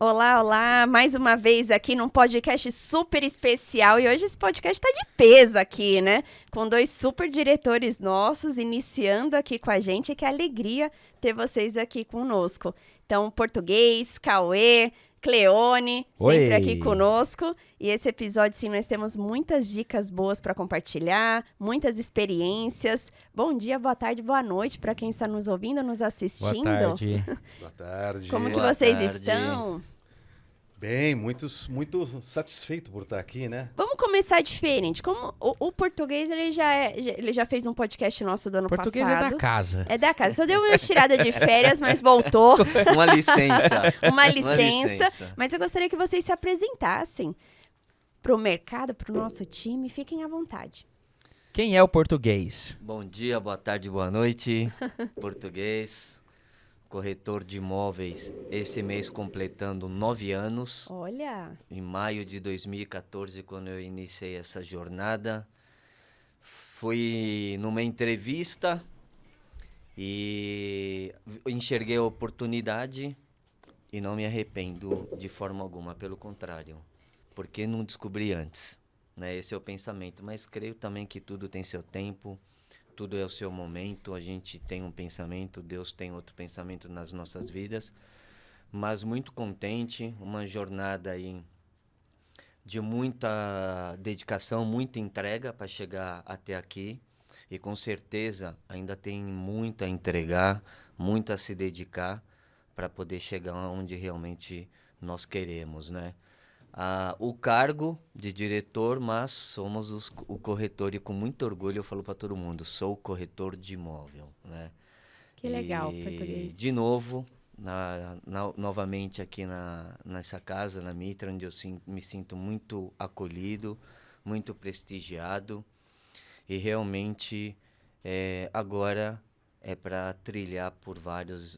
Olá, olá, mais uma vez aqui num podcast super especial e hoje esse podcast tá de peso aqui, né? Com dois super diretores nossos iniciando aqui com a gente, que alegria ter vocês aqui conosco. Então, Português, Cauê, Cleone, sempre aqui conosco. E esse episódio, sim, nós temos muitas dicas boas para compartilhar, muitas experiências. Bom dia, boa tarde, boa noite para quem está nos ouvindo, nos assistindo. Boa tarde. Boa tarde. Como que Boa vocês tarde. estão? Bem, muito satisfeito por estar aqui, né? Vamos começar diferente. Como o Português, ele já fez um podcast nosso do ano passado. Português é da casa. É da casa. Só deu uma tirada de férias, mas voltou. Uma licença. Uma licença. Mas eu gostaria que vocês se apresentassem pro mercado, pro nosso time. Fiquem à vontade. Quem é o Português? Bom dia, boa tarde, boa noite. Português, corretor de imóveis, esse mês completando 9 anos. Olha! Em maio de 2014, quando eu iniciei essa jornada, fui numa entrevista e enxerguei a oportunidade e não me arrependo de forma alguma, pelo contrário, porque não descobri antes, né? Esse é o pensamento, mas creio também que tudo tem seu tempo. Tudo é o seu momento, a gente tem um pensamento, Deus tem outro pensamento nas nossas vidas, mas muito contente, uma jornada aí de muita dedicação, muita entrega para chegar até aqui, e com certeza ainda tem muito a entregar, muito a se dedicar para poder chegar onde realmente nós queremos, né? O cargo de diretor, mas somos o corretor, e com muito orgulho eu falo para todo mundo, sou o corretor de imóvel, né? Que legal, Português. De novo, novamente aqui nessa casa, na Mitra, onde eu me sinto muito acolhido, muito prestigiado, e realmente agora é para trilhar por vários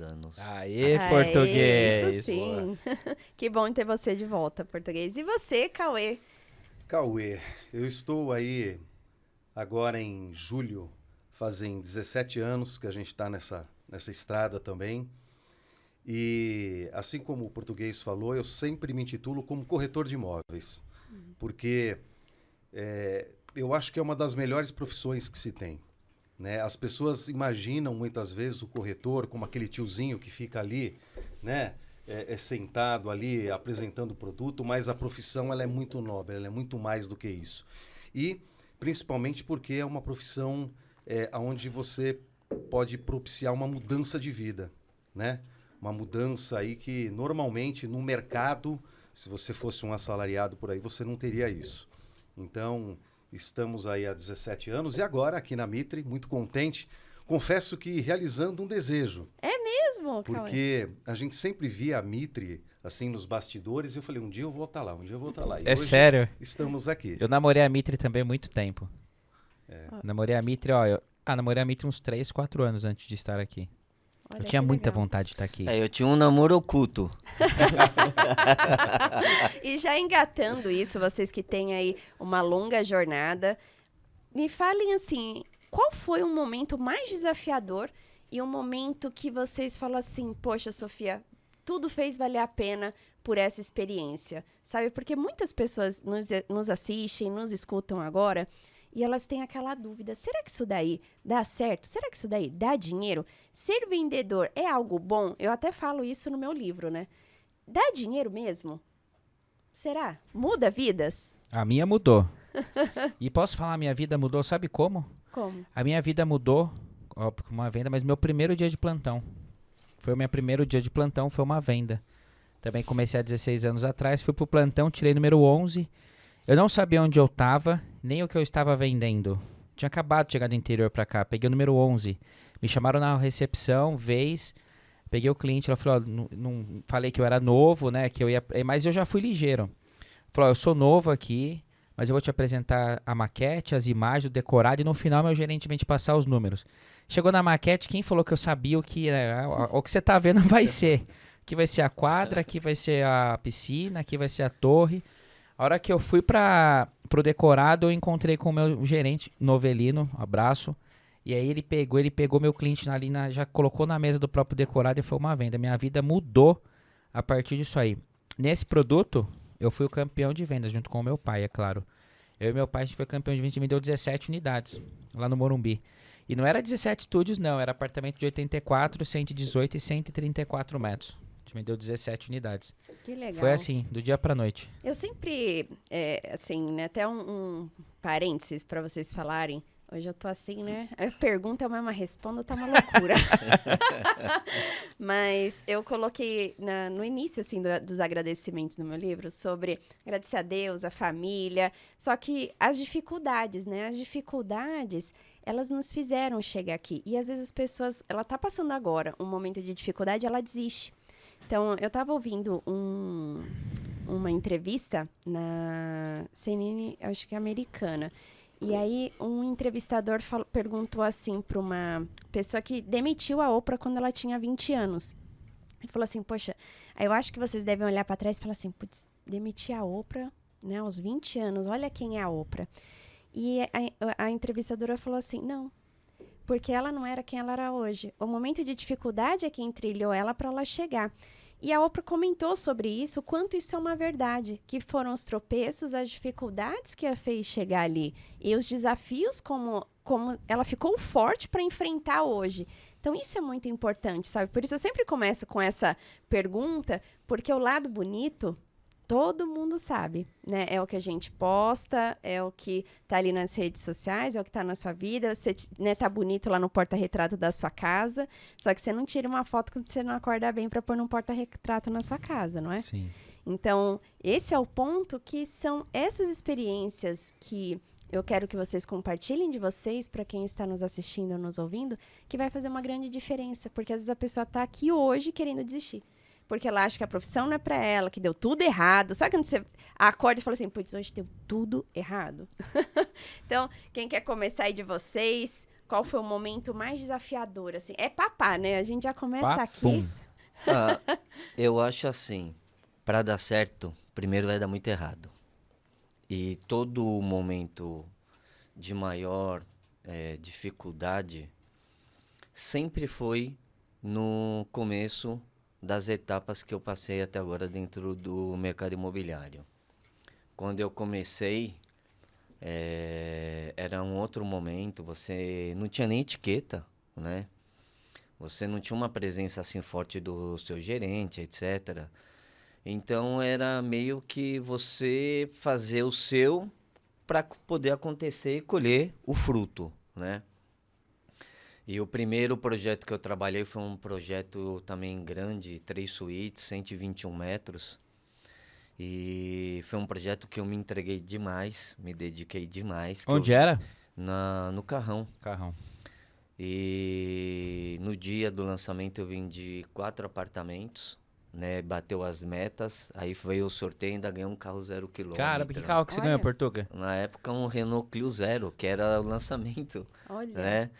anos. Aê, Português! Isso sim. Que bom ter você de volta, Português. E você, Cauê? Cauê, eu estou aí agora em julho, fazem 17 anos que a gente está nessa estrada também. E assim como o Português falou, eu sempre me intitulo como corretor de imóveis, porque eu acho que é uma das melhores profissões que se tem. Né? As pessoas imaginam muitas vezes o corretor como aquele tiozinho que fica ali, né? Sentado ali apresentando o produto, mas a profissão ela é muito nobre, ela é muito mais do que isso. E principalmente porque é uma profissão onde você pode propiciar uma mudança de vida, né? Uma mudança aí que normalmente no mercado, se você fosse um assalariado por aí, você não teria isso. Então, estamos aí há 17 anos e agora aqui na Mitre, muito contente, confesso que realizando um desejo. É mesmo, porque a gente sempre via a Mitre assim nos bastidores e eu falei, um dia eu vou estar lá, um dia eu vou estar lá. E hoje sério? Estamos aqui. Eu namorei a Mitre também há muito tempo. Namorei a Mitre, namorei a Mitre uns 3, 4 anos antes de estar aqui. Olha, eu tinha muita legal. vontade de estar aqui. Eu tinha um namoro oculto. E já engatando isso, vocês que têm aí uma longa jornada, me falem assim, qual foi o momento mais desafiador e um momento que vocês falam assim, poxa, Sofia, tudo fez valer a pena por essa experiência, sabe? Porque muitas pessoas nos assistem, nos escutam agora e elas têm aquela dúvida, será que isso daí dá certo? Será que isso daí dá dinheiro? Ser vendedor é algo bom? Eu até falo isso no meu livro, né? Dá dinheiro mesmo? Será? Muda vidas? A minha mudou. E posso falar, a minha vida mudou, sabe como? Como? A minha vida mudou, óbvio, com uma venda, mas meu primeiro dia de plantão. Foi o meu primeiro dia de plantão, foi uma venda. Também comecei há 16 anos atrás, fui pro plantão, tirei número 11. Eu não sabia onde eu estava, nem o que eu estava vendendo. Tinha acabado de chegar do interior pra cá, peguei o número 11. Me chamaram na recepção, peguei o cliente, ela falou, não falei que eu era novo, né, que eu ia, mas eu já fui ligeiro. Falou, eu sou novo aqui, mas eu vou te apresentar a maquete, as imagens, o decorado, e no final meu gerente vem te passar os números. Chegou na maquete, quem falou que eu sabia o que você tá vendo vai ser. Aqui vai ser a quadra, aqui vai ser a piscina, aqui vai ser a torre. A hora que eu fui pro decorado, eu encontrei com o meu gerente, Novelino, abraço. E aí ele pegou meu cliente ali, já colocou na mesa do próprio decorado e foi uma venda. Minha vida mudou a partir disso aí. Nesse produto, eu fui o campeão de vendas, junto com o meu pai, é claro. Eu e meu pai, a gente foi campeão de vendas e me deu 17 unidades, lá no Morumbi. E não era 17 estúdios, não. Era apartamento de 84, 118 e 134 metros. A gente me deu 17 unidades. Que legal. Foi assim, do dia pra noite. Eu sempre, assim, né, até um parênteses para vocês falarem. Hoje eu tô assim, né? A pergunta eu mesma respondo, tá uma loucura. Mas eu coloquei no início, assim, dos agradecimentos no meu livro, sobre agradecer a Deus, a família. Só que as dificuldades, né? As dificuldades, elas nos fizeram chegar aqui. E às vezes as pessoas, ela tá passando agora um momento de dificuldade, ela desiste. Então, eu tava ouvindo uma entrevista na CNN, acho que é americana. E aí, um entrevistador perguntou assim para uma pessoa que demitiu a Oprah quando ela tinha 20 anos. Ele falou assim, poxa, eu acho que vocês devem olhar para trás e falar assim, putz, demiti a Oprah, né, aos 20 anos, olha quem é a Oprah. E a entrevistadora falou assim, não, porque ela não era quem ela era hoje. O momento de dificuldade é quem trilhou ela para ela chegar. E a Oprah comentou sobre isso, o quanto isso é uma verdade, que foram os tropeços, as dificuldades que a fez chegar ali, e os desafios como ela ficou forte para enfrentar hoje. Então, isso é muito importante, sabe? Por isso eu sempre começo com essa pergunta, porque o lado bonito, todo mundo sabe, né? É o que a gente posta, é o que tá ali nas redes sociais, é o que tá na sua vida. Você, né, tá bonito lá no porta-retrato da sua casa, só que você não tira uma foto quando você não acorda bem para pôr num porta-retrato na sua casa, não é? Sim. Então, esse é o ponto, que são essas experiências que eu quero que vocês compartilhem de vocês, para quem está nos assistindo ou nos ouvindo, que vai fazer uma grande diferença, porque às vezes a pessoa tá aqui hoje querendo desistir. Porque ela acha que a profissão não é pra ela, que deu tudo errado. Sabe quando você acorda e fala assim, putz, hoje deu tudo errado? Então, quem quer começar aí de vocês, qual foi o momento mais desafiador, assim? É papá, né? A gente já começa Papum. aqui. Eu acho assim, para dar certo, primeiro vai dar muito errado. E todo momento de maior dificuldade sempre foi no começo das etapas que eu passei até agora dentro do mercado imobiliário. Quando eu comecei, era um outro momento, você não tinha nem etiqueta, né? Você não tinha uma presença assim forte do seu gerente, etc. Então era meio que você fazer o seu para poder acontecer e colher o fruto, né? E o primeiro projeto que eu trabalhei foi um projeto também grande, 3 suítes, 121 metros. E foi um projeto que eu me entreguei demais, me dediquei demais. Onde era? No Carrão. Carrão. E no dia do lançamento eu vendi 4 apartamentos, né? Bateu as metas, aí veio o sorteio e ainda ganhei um carro 0 km. Cara, que carro que você ganhou, Portuga? Na época um Renault Clio Zero, que era o lançamento, Olha. né?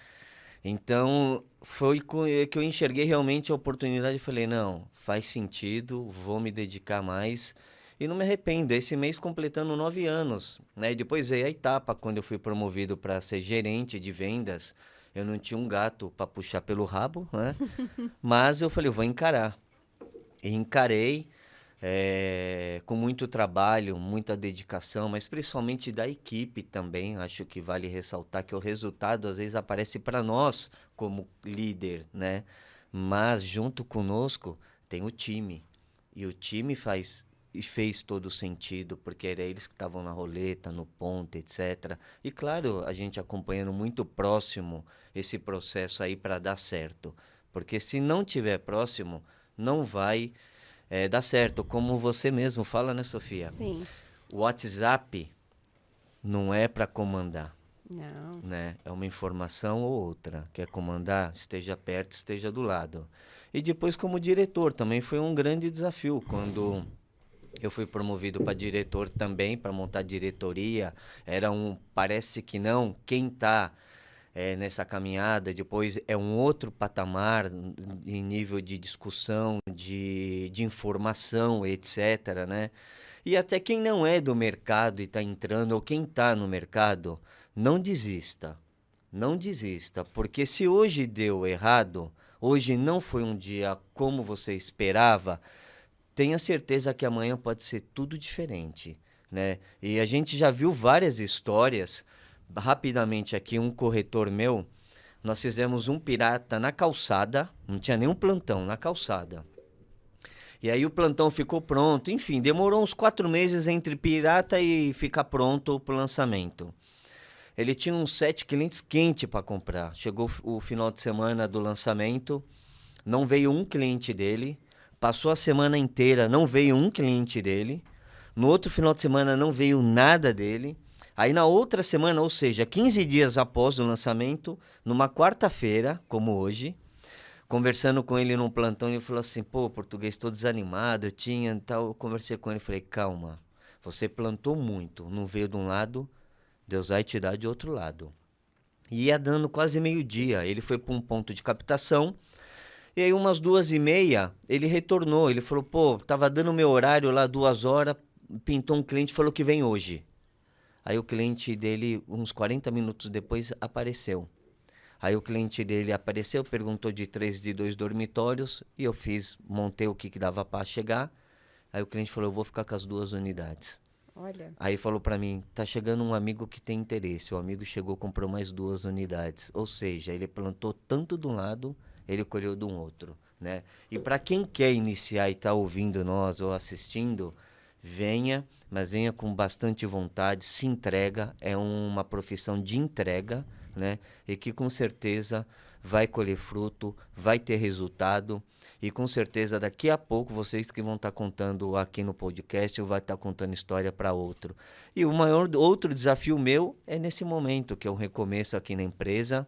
Então, foi que eu enxerguei realmente a oportunidade e falei, não, faz sentido, vou me dedicar mais. E não me arrependo, esse mês completando 9 anos, né? E depois veio a etapa, quando eu fui promovido para ser gerente de vendas, eu não tinha um gato para puxar pelo rabo, né? Mas eu falei, eu vou encarar. E encarei com muito trabalho, muita dedicação, mas principalmente da equipe também. Acho que vale ressaltar que o resultado às vezes aparece para nós como líder, né? Mas junto conosco tem o time. E o time fez todo sentido, porque eram eles que estavam na roleta, no ponto, etc. E claro, a gente acompanhando muito próximo esse processo aí para dar certo. Porque se não tiver próximo, não vai dar certo. Como você mesmo fala, né, Sofia? Sim. O WhatsApp não é para comandar, Não. né? É uma informação ou outra. Quer comandar? Esteja perto, esteja do lado. E depois, como diretor, também foi um grande desafio. Quando eu fui promovido para diretor também, para montar diretoria, parece que não, quem está nessa caminhada, depois é um outro patamar em nível de discussão, de informação, etc., né? E até quem não é do mercado e está entrando, ou quem está no mercado, não desista. Não desista, porque se hoje deu errado, hoje não foi um dia como você esperava, tenha certeza que amanhã pode ser tudo diferente, né? E a gente já viu várias histórias. Rapidamente aqui, um corretor meu, nós fizemos um pirata na calçada, não tinha nenhum plantão, na calçada. E aí o plantão ficou pronto, enfim, demorou uns 4 meses entre pirata e ficar pronto para o lançamento. Ele tinha uns 7 clientes quentes para comprar. Chegou o final de semana do lançamento, não veio um cliente dele. Passou a semana inteira, não veio um cliente dele. No outro final de semana não veio nada dele. Aí na outra semana, ou seja, 15 dias após o lançamento, numa quarta-feira, como hoje, conversando com ele num plantão, ele falou assim, pô, português, estou desanimado, eu conversei com ele, falei, calma, você plantou muito, não veio de um lado, Deus vai te dar de outro lado. E ia dando quase meio-dia, ele foi para um ponto de captação, e aí umas 2h30, ele retornou, ele falou, pô, tava dando meu horário lá 2 horas, pintou um cliente e falou que vem hoje. Aí o cliente dele, uns 40 minutos depois, apareceu. Aí o cliente dele apareceu, perguntou de 3 de 2 dormitórios, e eu montei o que dava para chegar. Aí o cliente falou, eu vou ficar com as 2 unidades. Olha. Aí falou para mim, tá chegando um amigo que tem interesse. O amigo chegou, comprou mais 2 unidades. Ou seja, ele plantou tanto de um lado, ele colheu de um outro, né? E para quem quer iniciar e tá ouvindo nós ou assistindo, venha, mas venha com bastante vontade, se entrega, é uma profissão de entrega, né? E que com certeza vai colher fruto, vai ter resultado, e com certeza daqui a pouco vocês que vão estar contando aqui no podcast, vai estar contando história para outro. E o maior outro desafio meu é nesse momento, que é um recomeço aqui na empresa,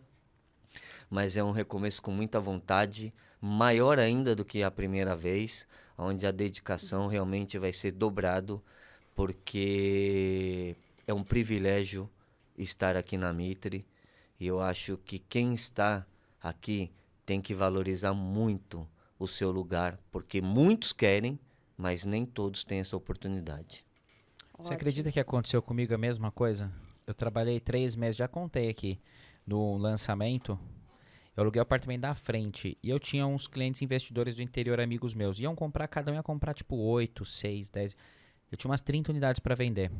mas é um recomeço com muita vontade, maior ainda do que a primeira vez, onde a dedicação realmente vai ser dobrado, porque é um privilégio estar aqui na Mitre, e eu acho que quem está aqui tem que valorizar muito o seu lugar, porque muitos querem, mas nem todos têm essa oportunidade. Você acredita que aconteceu comigo a mesma coisa? Eu trabalhei 3 meses, já contei aqui, no lançamento. Eu aluguei o apartamento da frente e eu tinha uns clientes investidores do interior, amigos meus. Iam comprar, cada um ia comprar tipo 8, 6, 10. Eu tinha umas 30 unidades para vender.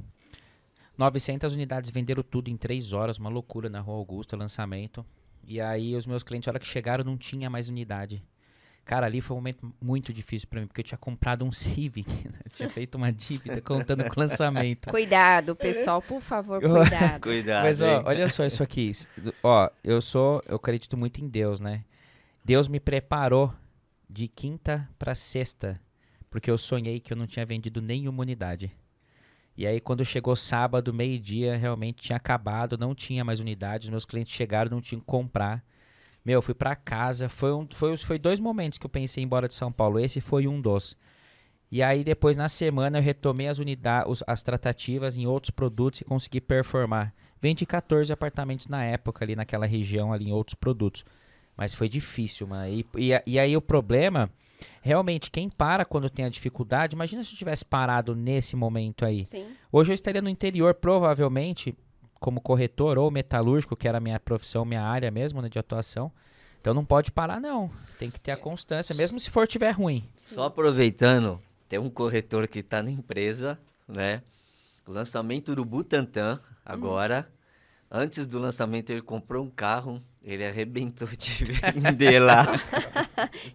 900 unidades, venderam tudo em 3 horas, uma loucura na Rua Augusta, lançamento. E aí os meus clientes, a hora que chegaram, não tinha mais unidade. Cara, ali foi um momento muito difícil para mim, porque eu tinha comprado um Civic, né? Eu tinha feito uma dívida contando com o lançamento. Cuidado, pessoal, por favor, cuidado. Cuidado. Mas ó, olha só isso aqui. Ó, eu acredito muito em Deus, né? Deus me preparou de quinta para sexta, porque eu sonhei que eu não tinha vendido nenhuma unidade. E aí quando chegou sábado, meio-dia, realmente tinha acabado, não tinha mais unidades, meus clientes chegaram, não tinham que comprar. Meu, fui pra casa, foi 2 momentos que eu pensei em ir embora de São Paulo, esse foi um dos. E aí depois na semana eu retomei as tratativas em outros produtos e consegui performar. Vendi 14 apartamentos na época ali naquela região ali em outros produtos. Mas foi difícil, mano. E aí o problema, realmente quem para quando tem a dificuldade, imagina se eu tivesse parado nesse momento aí. Sim. Hoje eu estaria no interior provavelmente como corretor ou metalúrgico, que era a minha profissão, minha área mesmo, né, de atuação. Então não pode parar, não. Tem que ter a constância, mesmo se tiver ruim. Só aproveitando, tem um corretor que está na empresa, né? O lançamento do Butantã, agora. Antes do lançamento, ele comprou um carro, ele arrebentou de vender lá.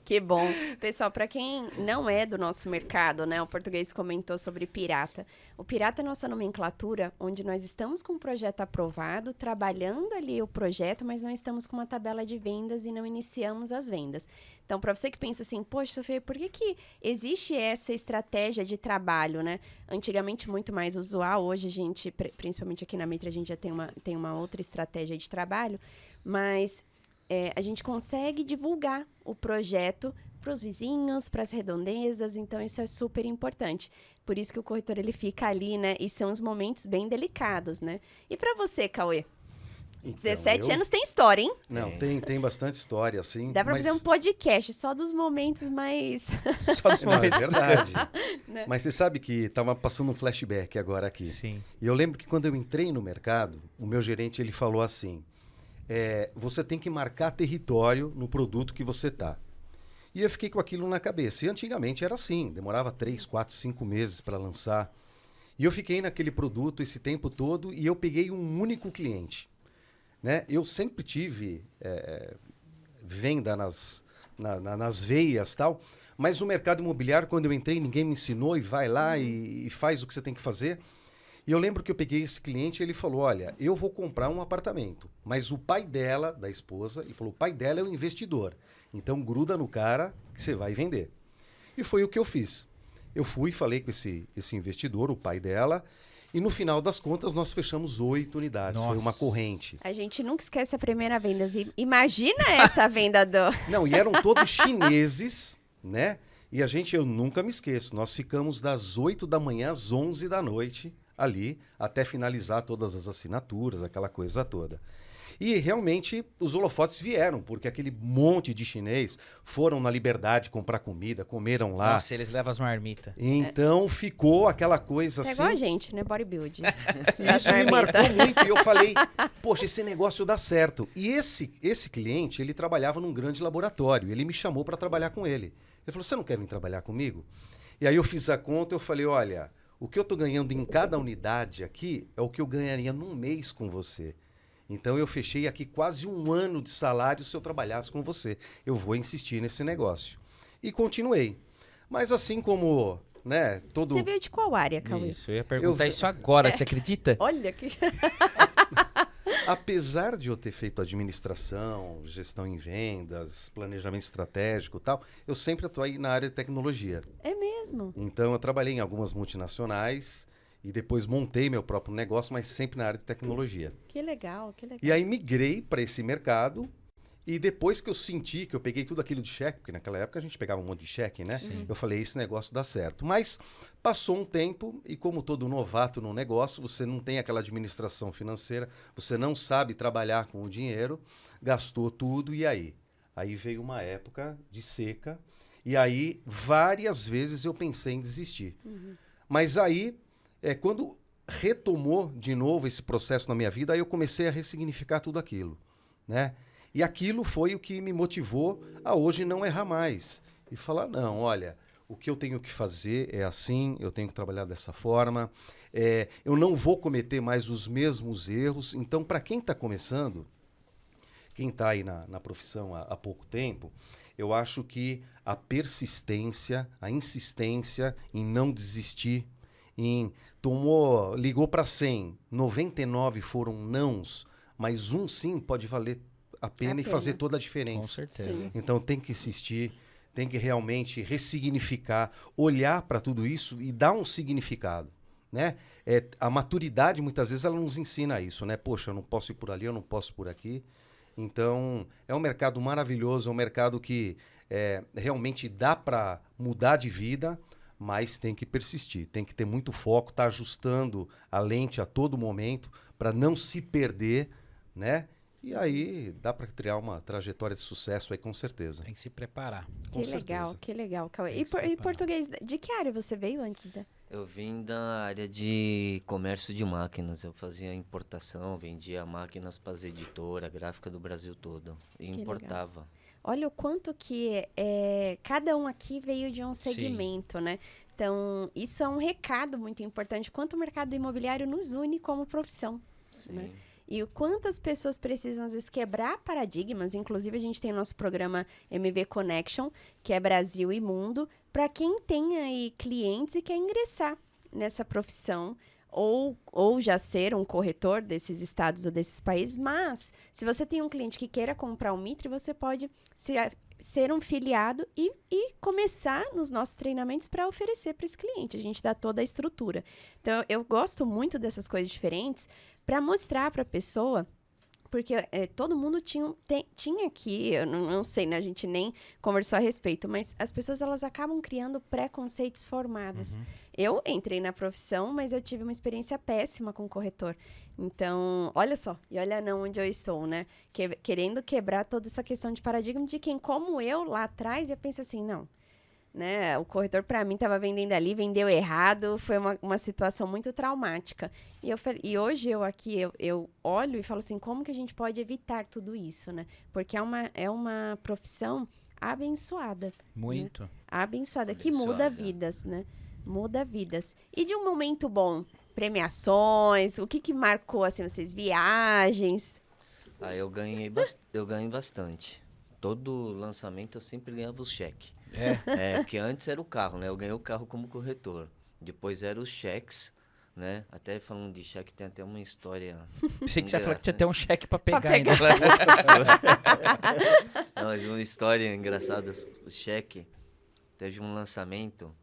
Que bom. Pessoal, para quem não é do nosso mercado, né? O português comentou sobre pirata. O pirata é nossa nomenclatura, onde nós estamos com um projeto aprovado, trabalhando ali o projeto, mas não estamos com uma tabela de vendas e não iniciamos as vendas. Então, para você que pensa assim, poxa, Sofia, por que existe essa estratégia de trabalho, né? Antigamente, muito mais usual. Hoje, a gente, principalmente aqui na Mitre, a gente já tem uma outra estratégia de trabalho, mas a gente consegue divulgar o projeto para os vizinhos, para as redondezas, então isso é super importante. Por isso que o corretor ele fica ali, né? E são os momentos bem delicados, né? E para você, Cauê? Então, 17 anos tem história, hein? Não, tem bastante história, assim. Dá para mas... fazer um podcast só dos momentos mais... Só dos Não, é momentos. verdade. Né? Mas você sabe que estava passando um flashback agora aqui. Sim. E eu lembro que quando eu entrei no mercado, o meu gerente ele falou assim, você tem que marcar território no produto que você está. E eu fiquei com aquilo na cabeça. E antigamente era assim, demorava 3, 4, 5 meses para lançar. E eu fiquei naquele produto esse tempo todo e eu peguei um único cliente. Né? Eu sempre tive venda nas veias e tal, mas o mercado imobiliário, quando eu entrei, ninguém me ensinou e vai lá e faz o que você tem que fazer. E eu lembro que eu peguei esse cliente e ele falou, olha, eu vou comprar um apartamento, mas o pai dela, da esposa, ele falou, o pai dela é o investidor, então gruda no cara que você vai vender. E foi o que eu fiz. Eu fui, falei com esse investidor, o pai dela, e no final das contas nós fechamos 8 unidades, Nossa. foi uma corrente. A gente nunca esquece a primeira venda. Imagina essa venda do... Não, e eram todos chineses, né? E eu nunca me esqueço, nós ficamos das 8 da manhã às 11 da noite ali, até finalizar todas as assinaturas, aquela coisa toda. E realmente os holofotes vieram, porque aquele monte de chinês foram na Liberdade comprar comida, comeram lá. Nossa, eles levam as marmitas. Então ficou aquela coisa É assim. igual a gente, né? Bodybuild. Isso me marcou muito e eu falei, poxa, esse negócio dá certo. E esse cliente, ele trabalhava num grande laboratório, ele me chamou para trabalhar com ele. Ele falou, você não quer vir trabalhar comigo? E aí eu fiz a conta, eu falei, olha, o que eu estou ganhando em cada unidade aqui é o que eu ganharia num mês com você. Então eu fechei aqui quase 1 ano de salário se eu trabalhasse com você. Eu vou insistir nesse negócio. E continuei. Mas assim como, né, todo... Você veio de qual área, Cauê? Isso, eu ia perguntar isso agora, você acredita? Olha que... Apesar de eu ter feito administração, gestão em vendas, planejamento estratégico e tal, eu sempre atuei na área de tecnologia. É mesmo? Então eu trabalhei em algumas multinacionais e depois montei meu próprio negócio, mas sempre na área de tecnologia. Que legal, que legal. E aí migrei para esse mercado e depois que eu senti que eu peguei tudo aquilo de cheque, porque naquela época a gente pegava um monte de cheque, né? Sim. Eu falei, esse negócio dá certo. Mas passou um tempo e como todo novato no negócio, você não tem aquela administração financeira, você não sabe trabalhar com o dinheiro, gastou tudo e aí? Aí veio uma época de seca e aí várias vezes eu pensei em desistir. Mas aí, quando retomou de novo esse processo na minha vida, aí eu comecei a ressignificar tudo aquilo, né? E aquilo foi o que me motivou a hoje não errar mais. E falar, não, olha, o que eu tenho que fazer é assim, eu tenho que trabalhar dessa forma, eu não vou cometer mais os mesmos erros. Então, para quem está começando, quem está aí na profissão há pouco tempo, eu acho que a persistência, a insistência em não desistir, ligou para 100, 99 foram nãos, mas um sim pode valer a pena e fazer toda a diferença. Com certeza. Sim. Então tem que insistir, tem que realmente ressignificar, olhar para tudo isso e dar um significado, né? A maturidade muitas vezes ela nos ensina isso, né? Poxa, eu não posso ir por ali, eu não posso ir por aqui. Então é um mercado maravilhoso, é um mercado que realmente dá para mudar de vida, mas tem que persistir, tem que ter muito foco, tá ajustando a lente a todo momento para não se perder, né? E aí dá para criar uma trajetória de sucesso aí com certeza. Tem que se preparar. Com Que certeza. legal, que legal, Cauê. Tem E, que se preparar. português, de que área você veio antes da... Eu vim da área de comércio de máquinas. Eu fazia importação, vendia máquinas para as editoras, gráfica do Brasil todo. E Que importava. Olha o quanto que cada um aqui veio de um segmento, né? Então, isso é um recado muito importante. Quanto o mercado imobiliário nos une como profissão, Sim. né? E o quantas pessoas precisam, às vezes, quebrar paradigmas. Inclusive, a gente tem o nosso programa MV Connection, que é Brasil e Mundo, para quem tem aí clientes e quer ingressar nessa profissão, ou já ser um corretor desses estados ou desses países. Mas, se você tem um cliente que queira comprar um Mitre, você pode ser um filiado e começar nos nossos treinamentos para oferecer para esse cliente. A gente dá toda a estrutura. Então, eu gosto muito dessas coisas diferentes para mostrar para a pessoa, porque todo mundo tinha aqui, eu não sei, né? A gente nem conversou a respeito, mas as pessoas elas acabam criando preconceitos formados. Eu entrei na profissão, mas eu tive uma experiência péssima com o corretor. Então, olha só, e olha não onde eu estou, né? Querendo quebrar toda essa questão de paradigma de quem, como eu, lá atrás, eu penso assim, não, né? O corretor, para mim, estava vendendo ali, vendeu errado, foi uma situação muito traumática. E hoje eu olho e falo assim, como que a gente pode evitar tudo isso, né? Porque é uma profissão abençoada. Muito. Abençoada, que muda Abençoada. vidas, né? Muda vidas. E de um momento bom, premiações, o que que marcou, assim, vocês? Viagens? Aí eu ganho bastante. Todo lançamento eu sempre ganhava os cheques. Porque antes era o carro, né? Eu ganhei o carro como corretor. Depois eram os cheques, né? Até falando de cheque, tem até uma história. Pensei que você ia falar que tinha engraçada. até um cheque pra Pra pegar pegar. ainda. Não, mas uma história engraçada, o cheque. Teve um lançamento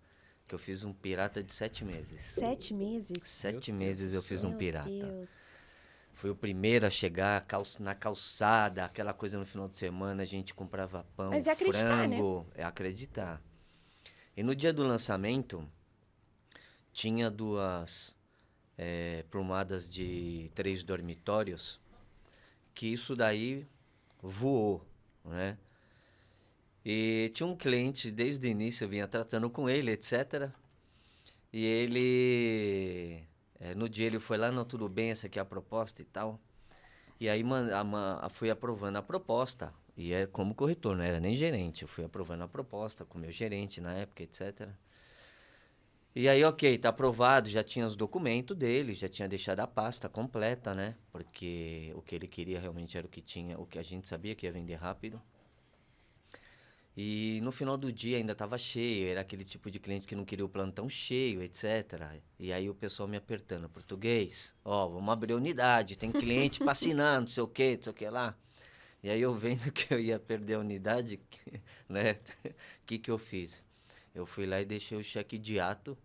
que eu fiz um pirata de 7 meses. 7 meses? 7 meses eu fiz um Meu pirata. Deus. Fui o primeiro a chegar na calçada, aquela coisa no final de semana, a gente comprava pão, Mas é acreditar, né? frango. É acreditar. E no dia do lançamento, tinha 2 plumadas de 3 dormitórios, que isso daí voou, né? E tinha um cliente, desde o início eu vinha tratando com ele, etc. E ele, no dia ele foi lá, não, tudo bem, essa aqui é a proposta e tal. E aí fui aprovando a proposta, e é como corretor, não era nem gerente, eu fui aprovando a proposta com o meu gerente na época, etc. E aí, ok, tá aprovado, já tinha os documentos dele, já tinha deixado a pasta completa, né? Porque o que ele queria realmente era o que tinha, o que a gente sabia que ia vender rápido. E no final do dia ainda estava cheio, era aquele tipo de cliente que não queria o plantão cheio, etc. E aí o pessoal me apertando, português, ó, vamos abrir a unidade, tem cliente pra assinar, não sei o que lá. E aí eu vendo que eu ia perder a unidade, né, o que eu fiz? Eu fui lá e deixei o cheque de ato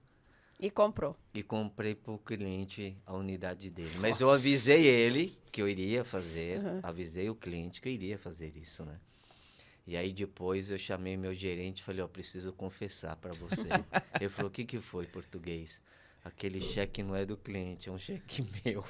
E comprou. e comprei pro cliente a unidade dele. Mas eu avisei ele que eu iria fazer, avisei o cliente que eu iria fazer isso, né? E aí depois eu chamei meu gerente e falei, ó, preciso confessar para você. Ele falou, o que que foi, português? Aquele cheque não é do cliente, é um cheque meu.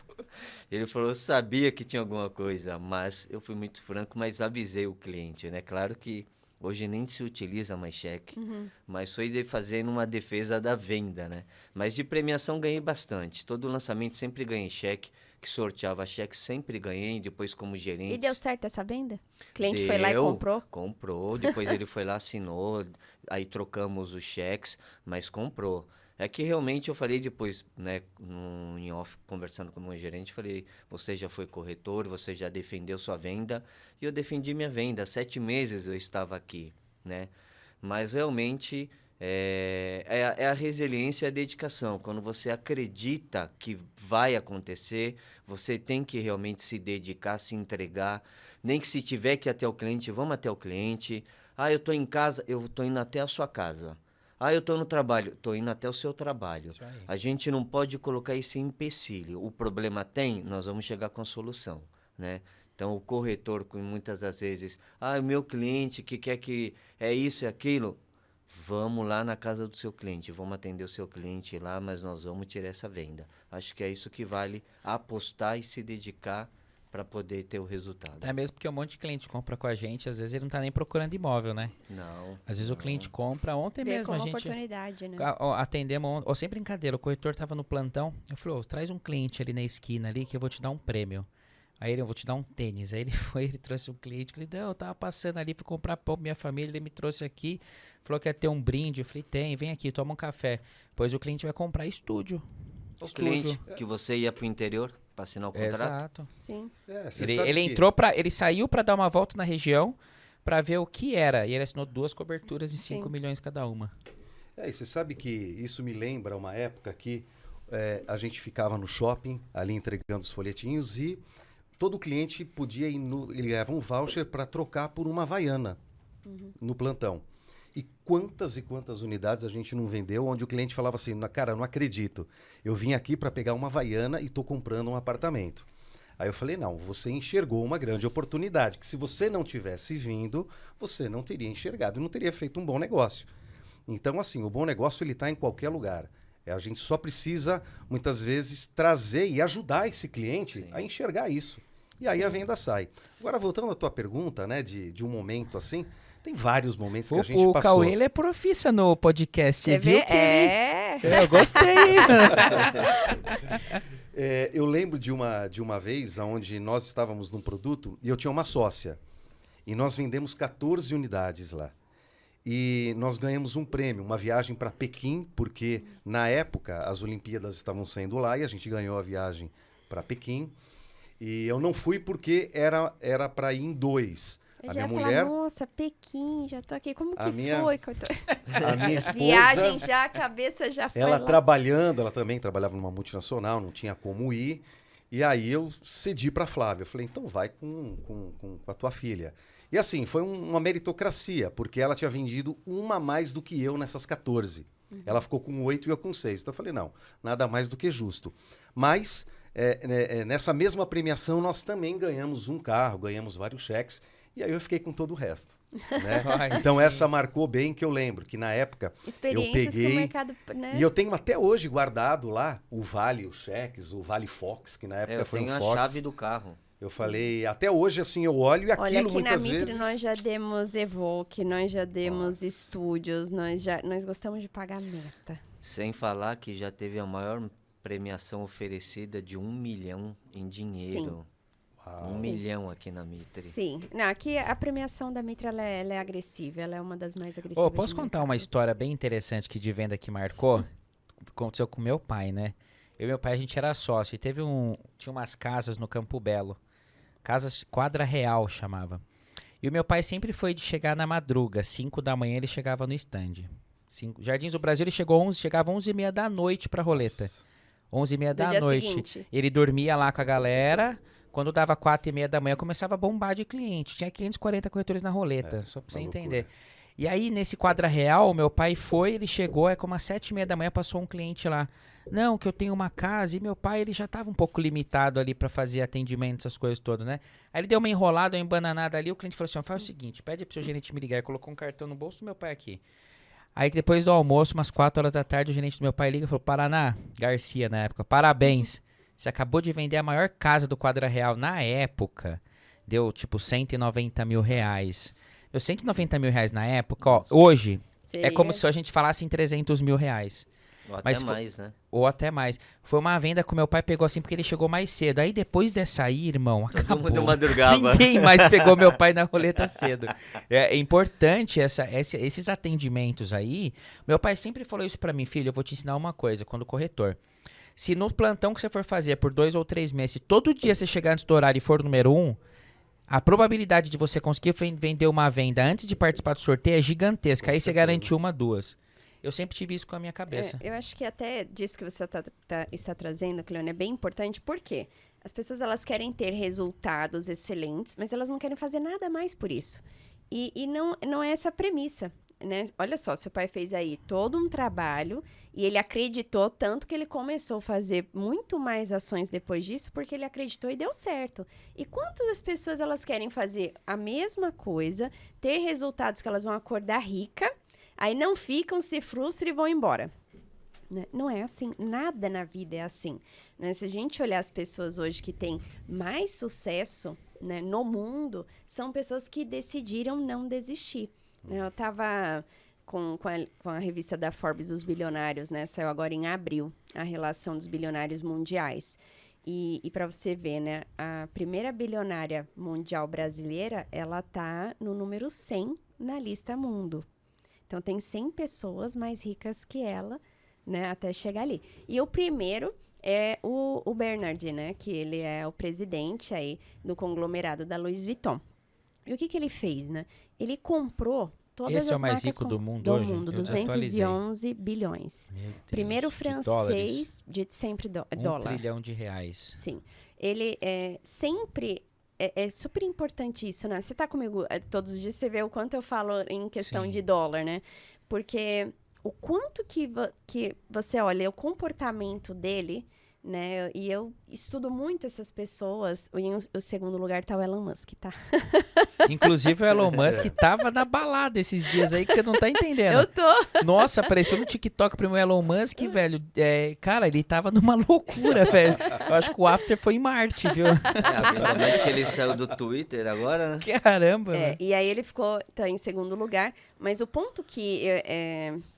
Ele falou, eu sabia que tinha alguma coisa, mas eu fui muito franco, mas avisei o cliente, né? Claro que hoje nem se utiliza mais cheque, mas foi fazendo uma defesa da venda, né? Mas de premiação ganhei bastante. Todo lançamento sempre ganhei cheque, que sorteava cheque, sempre ganhei, depois como gerente. E deu certo essa venda? O cliente foi lá e comprou? Comprou, depois ele foi lá, assinou, aí trocamos os cheques, mas comprou. É que realmente eu falei depois, né, em off, conversando com o meu gerente, falei, você já foi corretor, você já defendeu sua venda, e eu defendi minha venda. 7 meses eu estava aqui, né? Mas realmente é a resiliência e a dedicação. Quando você acredita que vai acontecer, você tem que realmente se dedicar, se entregar. Nem que se tiver que ir até o cliente, vamos até o cliente. Ah, eu estou em casa, eu estou indo até a sua casa. Ah, eu estou no trabalho, estou indo até o seu trabalho. Isso aí. A gente não pode colocar esse empecilho. O problema tem, nós vamos chegar com a solução, né? Então, o corretor, muitas das vezes, o meu cliente que quer que é isso e aquilo, vamos lá na casa do seu cliente, vamos atender o seu cliente lá, mas nós vamos tirar essa venda. Acho que é isso que vale apostar e se dedicar para poder ter o resultado. Até mesmo porque um monte de cliente compra com a gente, às vezes ele não tá nem procurando imóvel, né? Não. Às vezes o cliente compra, ontem Vê mesmo como a gente oportunidade, né? atendemos, ou sem brincadeira, o corretor tava no plantão, eu falei, traz um cliente ali na esquina ali que eu vou te dar um prêmio. Aí eu vou te dar um tênis. Aí ele trouxe um cliente, eu falei, não, eu tava passando ali pra comprar pão pra minha família, ele me trouxe aqui, falou que ia ter um brinde, eu falei, vem aqui, toma um café. Depois o cliente vai comprar estúdio. O cliente que você ia pro interior para assinar o contrato. Exato. Sim. Você Ele sabe que- entrou ele saiu pra dar uma volta na região pra ver o que era. E ele assinou 2 coberturas de 5 Sim. milhões cada uma. E você sabe que isso me lembra uma época que a gente ficava no shopping, ali entregando os folhetinhos, e todo cliente podia ir ele ganhava um voucher para trocar por uma Havaiana no plantão. E quantas unidades a gente não vendeu, onde o cliente falava assim, cara, eu não acredito, eu vim aqui para pegar uma Havaiana e estou comprando um apartamento. Aí eu falei, não, você enxergou uma grande oportunidade, que se você não tivesse vindo, você não teria enxergado, não teria feito um bom negócio. Então, assim, o bom negócio ele está em qualquer lugar. A gente só precisa, muitas vezes, trazer e ajudar esse cliente Sim. a enxergar isso. E aí a venda sai. Agora, voltando à tua pergunta, né, de um momento assim, tem vários momentos que a gente O passou. Cauê, ele é profissa no podcast. Você Você viu vê? que ele... Eu gostei. Eu lembro de uma vez onde nós estávamos num produto e eu tinha uma sócia. E nós vendemos 14 unidades lá. E nós ganhamos um prêmio, uma viagem para Pequim, porque na época as Olimpíadas estavam sendo lá e a gente ganhou a viagem para Pequim. E eu não fui porque era para ir em 2. Eu A já minha ia mulher, falar, nossa, Pequim, já tô aqui. Como A que minha- foi? a minha esposa, Viagem já, a cabeça já foi ela lá. trabalhando, ela também trabalhava numa multinacional, não tinha como ir. E aí eu cedi para Flávia. Eu falei, então vai com a tua filha. E assim, foi uma meritocracia, porque ela tinha vendido uma a mais do que eu nessas 14. Ela ficou com 8 e eu com 6. Então eu falei, não, nada mais do que justo. Mas nessa mesma premiação nós também ganhamos um carro, ganhamos vários cheques. E aí eu fiquei com todo o resto. Né? Ai, Então sim. essa marcou bem, que eu lembro que na época Experiências que o peguei- mercado, né? e eu tenho até hoje guardado lá o Vale, os cheques, o Vale Fox, que na época Eu foi tenho um a Fox. chave do carro. Eu falei, até hoje assim eu olho e aquilo Olha, aqui na muitas Mitre vezes... nós já demos Evoque, nós já demos Nossa. estúdios, nós gostamos de pagar meta. Sem falar que já teve a maior premiação oferecida de 1 milhão em dinheiro. Uau. 1 Sim. milhão aqui na Mitre. Sim. Não, aqui a premiação da Mitre ela é agressiva, ela é uma das mais agressivas. Ô, posso do contar mercado. uma história bem interessante que de venda que marcou? Aconteceu com meu pai, né? Eu e meu pai, a gente era sócio e tinha umas casas no Campo Belo. Casas Quadra Real chamava. E o meu pai sempre foi de chegar na madruga, 5 da manhã ele chegava no stand. Jardins do Brasil ele chegava 11h30 da noite pra roleta. 11h30 Do da dia noite. seguinte. Ele dormia lá com a galera. Quando dava 4h30 da manhã, começava a bombar de cliente. Tinha 540 corretores na roleta, só pra você uma loucura. entender. E aí, nesse Quadra Real, meu pai foi, ele chegou, como às 7h30 da manhã, passou um cliente lá. Não, que eu tenho uma casa, e meu pai, ele já tava um pouco limitado ali pra fazer atendimento, essas coisas todas, né? Aí ele deu uma enrolada, uma embananada ali, o cliente falou assim, ó, faz o seguinte, pede pro seu gerente me ligar. Ele colocou um cartão no bolso do meu pai aqui. Aí depois do almoço, umas 4 horas da tarde, o gerente do meu pai liga e falou, Paraná, Garcia na época, parabéns. Você acabou de vender a maior casa do Quadra Real na época. Deu tipo 190 mil reais. Deu 190 mil reais na época, ó. Hoje é como se a gente falasse em 300 mil reais. Ou até Mas mais, né? Ou até mais. Foi uma venda que o meu pai pegou assim porque ele chegou mais cedo. Aí depois dessa aí, irmão, Todo acabou. mundo madrugava. Ninguém mais pegou meu pai na roleta cedo. É importante esses atendimentos aí. Meu pai sempre falou isso pra mim, filho, eu vou te ensinar uma coisa, quando corretor. Se no plantão que você for fazer por 2 ou 3 meses, se todo dia você chegar antes do horário e for o número 1, a probabilidade de você conseguir vender uma venda antes de participar do sorteio é gigantesca. Com Aí você certeza. garante 1, 2. Eu sempre tive isso com a minha cabeça. Eu acho que até disso que você está trazendo, Cleone, é bem importante, porque as pessoas elas querem ter resultados excelentes, mas elas não querem fazer nada mais por isso. E não é essa a premissa, né? Olha só, seu pai fez aí todo um trabalho e ele acreditou tanto que ele começou a fazer muito mais ações depois disso, porque ele acreditou e deu certo. E quantas pessoas elas querem fazer a mesma coisa, ter resultados que elas vão acordar rica, aí não ficam, se frustram e vão embora. Né? Não é assim, nada na vida é assim. Né? Se a gente olhar as pessoas hoje que têm mais sucesso, né, no mundo, são pessoas que decidiram não desistir. Né? Eu estava com a revista da Forbes dos bilionários, né? Saiu agora em abril, a relação dos bilionários mundiais. E para você ver, né, a primeira bilionária mundial brasileira, ela tá no número 100 na lista mundo. Então, tem 100 pessoas mais ricas que ela, né, até chegar ali. E o primeiro é o Bernard, né, que ele é o presidente aí do conglomerado da Louis Vuitton. E o que ele fez, né? Ele comprou todas Esse é as o mais marcas rico do mundo hoje? do mundo, Eu atualizei. 211 bilhões. Meu Deus, Primeiro de dólares. francês de sempre 1 dólar. trilhão de reais. Sim. Ele sempre... É super importante isso, né? Você tá comigo todos os dias, você vê o quanto eu falo em questão Sim. de dólar, né? Porque o quanto que você olha o comportamento dele, né? E eu estudo muito essas pessoas. Em o segundo lugar tá o Elon Musk, tá? Inclusive o Elon Musk tava na balada esses dias aí que você não tá entendendo. Eu tô! Nossa, apareceu no TikTok pro meu Elon Musk, velho. Cara, ele tava numa loucura, velho. Eu acho que o after foi em Marte, viu? Ainda mais que ele saiu do Twitter agora, né? Caramba, velho. E aí ele tá em segundo lugar. Mas o ponto que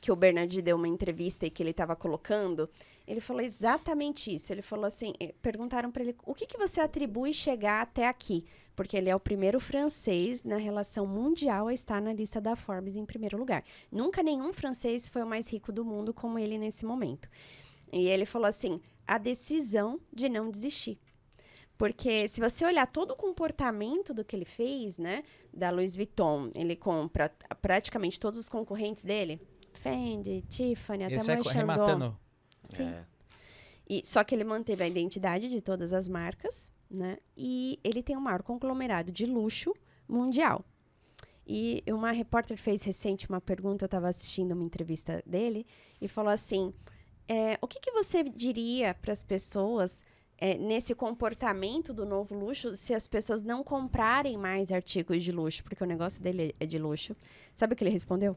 o Bernard deu uma entrevista e que ele estava colocando Ele falou exatamente isso. Ele falou assim, perguntaram para ele, o que você atribui chegar até aqui? Porque ele é o primeiro francês na relação mundial a estar na lista da Forbes em primeiro lugar. Nunca nenhum francês foi o mais rico do mundo como ele nesse momento. E ele falou assim, a decisão de não desistir. Porque se você olhar todo o comportamento do que ele fez, né, da Louis Vuitton, ele compra praticamente todos os concorrentes dele, Fendi, Tiffany, até Esse é Moët arrematando. Sim. É. Só que ele manteve a identidade de todas as marcas, né? E ele tem o maior conglomerado de luxo mundial. E uma repórter fez recente uma pergunta, eu estava assistindo uma entrevista dele, e falou assim, o que você diria para as pessoas nesse comportamento do novo luxo, se as pessoas não comprarem mais artigos de luxo, porque o negócio dele é de luxo? Sabe o que ele respondeu?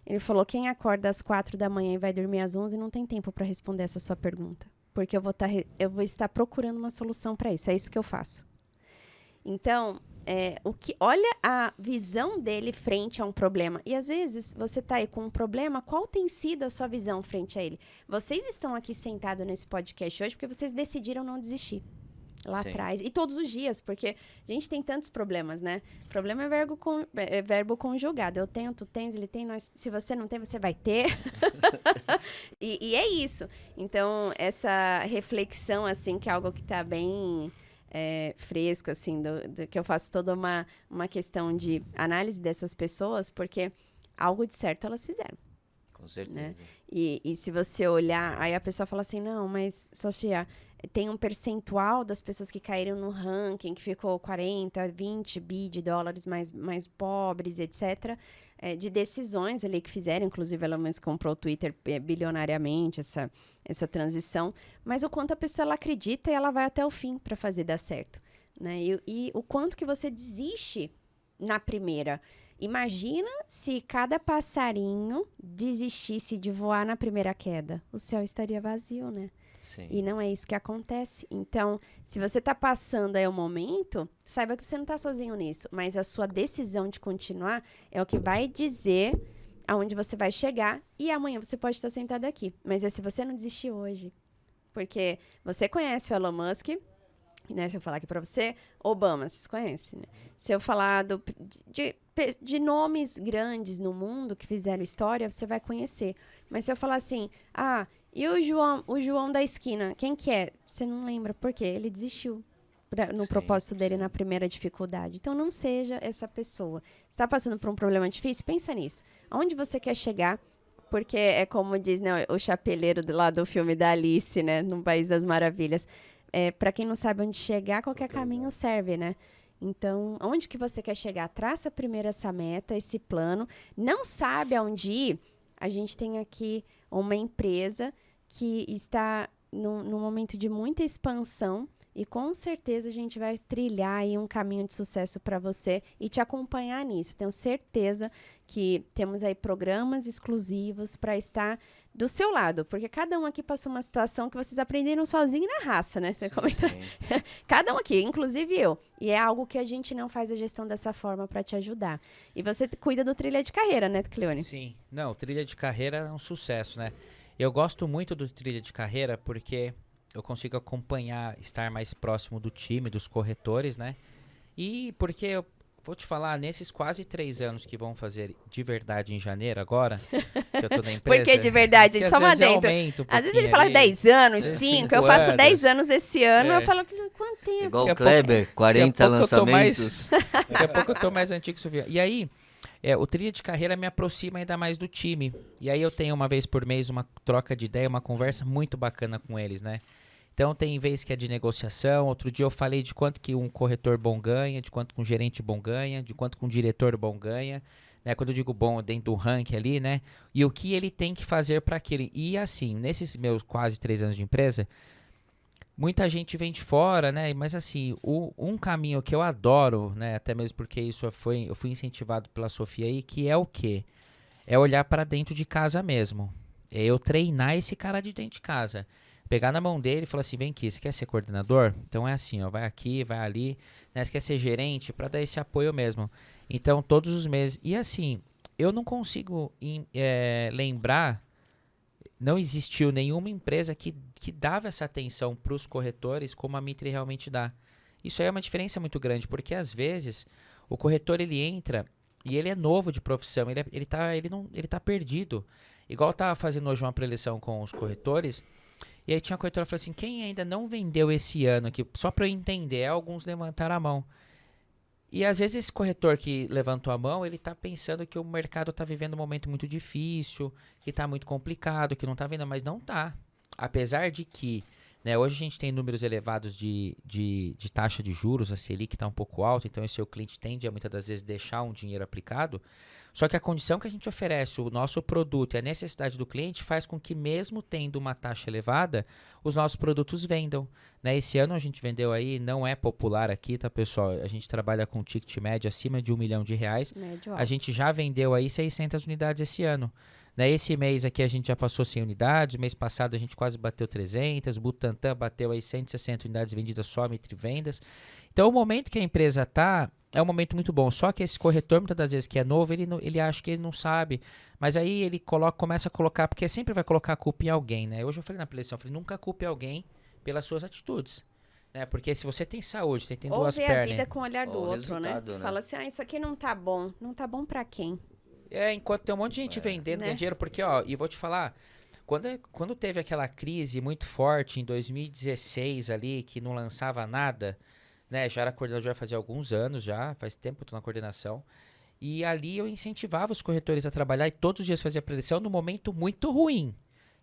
Ele falou, quem acorda às 4 da manhã e vai dormir às 11 não tem tempo para responder essa sua pergunta. Porque eu vou estar procurando uma solução para isso. É isso que eu faço. Então, olha a visão dele frente a um problema. E às vezes você está aí com um problema, qual tem sido a sua visão frente a ele? Vocês estão aqui sentados nesse podcast hoje porque vocês decidiram não desistir. Lá Sim. atrás. E todos os dias, porque a gente tem tantos problemas, né? Problema é verbo conjugado. Eu tenho, tu tens, ele tem, nós. Se você não tem, você vai ter. e é isso. Então, essa reflexão, assim, que é algo que tá bem fresco, assim, que eu faço toda uma questão de análise dessas pessoas, porque algo de certo elas fizeram. Com certeza. Né? E se você olhar, aí a pessoa fala assim, não, mas, Sofia, tem um percentual das pessoas que caíram no ranking, que ficou 40, 20 bi de dólares mais pobres, etc., de decisões ali que fizeram, inclusive ela mesma comprou o Twitter bilionariamente, essa transição, mas o quanto a pessoa ela acredita e ela vai até o fim para fazer dar certo, né? E o quanto que você desiste na primeira. Imagina se cada passarinho desistisse de voar na primeira queda. O céu estaria vazio, né? Sim. E não é isso que acontece. Então, se você está passando aí o momento, saiba que você não está sozinho nisso. Mas a sua decisão de continuar é o que vai dizer aonde você vai chegar. E amanhã você pode estar sentado aqui. Mas é se você não desistir hoje. Porque você conhece o Elon Musk, né? Se eu falar aqui para você, Obama, vocês conhecem, né? Se eu falar de nomes grandes no mundo que fizeram história, você vai conhecer. Mas se eu falar assim, e o João da esquina, quem que é? Você não lembra. Por quê? Ele desistiu no propósito dele na primeira dificuldade. Então, não seja essa pessoa. Você está passando por um problema difícil? Pensa nisso. Aonde você quer chegar? Porque é como diz, né, o chapeleiro lá do filme da Alice, né? No País das Maravilhas. Para quem não sabe onde chegar, qualquer caminho serve, né? Então, onde que você quer chegar? Traça primeiro essa meta, esse plano. Não sabe aonde ir? A gente tem aqui uma empresa que está num momento de muita expansão e com certeza a gente vai trilhar aí um caminho de sucesso para você e te acompanhar nisso. Tenho certeza que temos aí programas exclusivos para estar do seu lado, porque cada um aqui passou uma situação que vocês aprenderam sozinho na raça, né? Você comenta. Cada um aqui, inclusive eu. E é algo que a gente não faz a gestão dessa forma para te ajudar. E você cuida do trilha de carreira, né, Cleone? Sim. Não, trilha de carreira é um sucesso, né? Eu gosto muito do trilha de carreira porque eu consigo acompanhar, estar mais próximo do time, dos corretores, né? E porque eu vou te falar, nesses quase 3 anos que vão fazer de verdade em janeiro agora, que eu tô na empresa... Por que de verdade? Só uma dentro. Às vezes ele fala 10 anos, 5, eu faço 10 anos esse ano, eu falo, quanto tempo? Igual o Kleber, 40 lançamentos. Daqui a pouco eu tô mais antigo que Sofia. E aí, o trilha de carreira me aproxima ainda mais do time. E aí eu tenho uma vez por mês uma troca de ideia, uma conversa muito bacana com eles, né? Então tem vez que é de negociação, outro dia eu falei de quanto que um corretor bom ganha, de quanto que um gerente bom ganha, de quanto que um diretor bom ganha, né? Quando eu digo bom, dentro do ranking ali, né? E o que ele tem que fazer para aquele. E assim, nesses meus quase 3 anos de empresa, muita gente vem de fora, né? Mas assim, um caminho que eu adoro, né? Até mesmo porque eu fui incentivado pela Sofia aí, que é o quê? É olhar para dentro de casa mesmo. É eu treinar esse cara de dentro de casa. Pegar na mão dele e falar assim, vem aqui, você quer ser coordenador? Então é assim, ó, vai aqui, vai ali, né? Você quer ser gerente? Para dar esse apoio mesmo. Então, todos os meses. E assim, eu não consigo lembrar não existiu nenhuma empresa que dava essa atenção para os corretores como a Mitre realmente dá. Isso aí é uma diferença muito grande, porque às vezes o corretor ele entra e ele é novo de profissão, ele tá perdido. Igual eu estava fazendo hoje uma preleção com os corretores, e aí tinha uma corretora que falou assim, quem ainda não vendeu esse ano aqui, só para eu entender, alguns levantaram a mão. E às vezes esse corretor que levantou a mão, ele está pensando que o mercado está vivendo um momento muito difícil, que está muito complicado, que não está vendo, mas não está. Apesar de que, né, hoje a gente tem números elevados de taxa de juros, a Selic está um pouco alta, então esse seu cliente tende a muitas das vezes deixar um dinheiro aplicado. Só que a condição que a gente oferece, o nosso produto e a necessidade do cliente faz com que mesmo tendo uma taxa elevada, os nossos produtos vendam. Né? Esse ano a gente vendeu aí, não é popular aqui, tá pessoal? A gente trabalha com ticket médio acima de R$1 milhão. Médio A alto. gente já vendeu aí 600 unidades esse ano. Né? Esse mês aqui a gente já passou 100 unidades, mês passado a gente quase bateu 300, Butantan bateu aí 160 unidades vendidas só entre vendas. Então o momento que a empresa está é um momento muito bom, só que esse corretor muitas das vezes que é novo, ele acha que ele não sabe, mas aí ele começa a colocar, porque sempre vai colocar a culpa em alguém, né? Hoje eu falei na preleção, eu falei, nunca culpe alguém pelas suas atitudes. Né? Porque se você tem saúde, você tem Ou duas vê a pernas. vida com o olhar do Ou o outro, né? resultado, né? Fala assim, isso aqui não tá bom. Não tá bom pra quem? Enquanto tem um monte de gente vendendo, Né? ganhando dinheiro, porque, ó, e vou te falar, quando teve aquela crise muito forte em 2016 ali, que não lançava nada, né? Já era coordenador, já fazia alguns anos já, faz tempo que eu tô na coordenação. E ali eu incentivava os corretores a trabalhar e todos os dias fazia preleção num momento muito ruim.